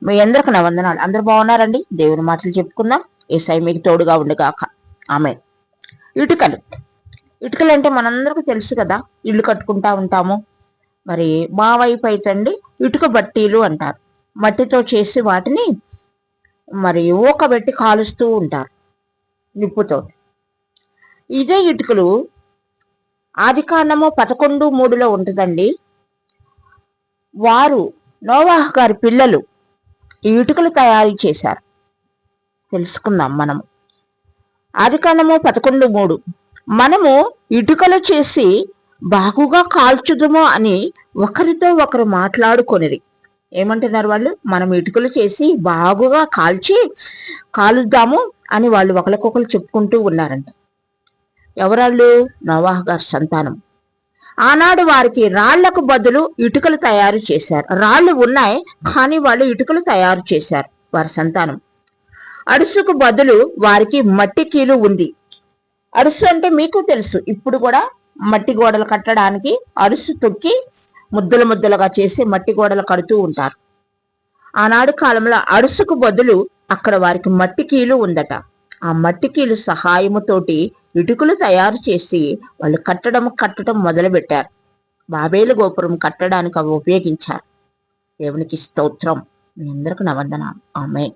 మీ అందరికి నా వందనాలు. అందరు బాగున్నారండి? దేవుని మాటలు చెప్పుకుందాం. యేసయ్య మీకు తోడుగా ఉండగాక. ఆమె ఇటుకలు ఇటుకలు అంటే మనందరికీ తెలుసు కదా, ఇల్లు కట్టుకుంటా ఉంటాము. మరి మా వైపు అయితే ఇటుక బట్టీలు అంటారు. మట్టితో చేసి వాటిని మరి ఊకబెట్టి కాలుస్తూ ఉంటారు నిప్పుతో. ఇదే ఇటుకలు ఆదికాండము 11:3 ఉంటుందండి. వారు నోవాహు గారి పిల్లలు ఈ ఇటుకలు తయారు చేశారు. తెలుసుకుందాం మనము. ఆదికాండము 11:3 మనము ఇటుకలు చేసి బాగుగా కాల్చుదుము అని ఒకరితో ఒకరు మాట్లాడుకొనిది. ఏమంటున్నారు వాళ్ళు? మనం ఇటుకలు చేసి బాగుగా కాలుద్దాము అని వాళ్ళు ఒకరికొకరు చెప్పుకుంటూ ఉన్నారంట. ఎవరాళ్ళు? నోవాహు గారి సంతానం. ఆనాడు వారికి రాళ్లకు బదులు ఇటుకలు తయారు చేశారు. రాళ్ళు ఉన్నాయి, కానీ వాళ్ళు ఇటుకలు తయారు చేశారు వారి సంతానం. అడుసుకు బదులు వారికి మట్టి కీలు ఉంది. అడుసు అంటే మీకు తెలుసు, ఇప్పుడు కూడా మట్టి గోడలు కట్టడానికి అడుసు తొక్కి ముద్దలు ముద్దలుగా చేసి మట్టి గోడలు కడుతూ ఉంటారు. ఆనాడు కాలంలో అడుసుకు బదులు అక్కడ వారికి మట్టి కీలు ఉందట. ఆ మట్టి కీలు సహాయముతోటి ఇటుకలు తయారు చేసి వాళ్ళు కట్టడం మొదలుపెట్టారు. బాబేలు గోపురం కట్టడానికి అవి ఉపయోగించారు. దేవునికి స్తోత్రం. మీ అందరికి నా వందనాలు. ఆమేన్.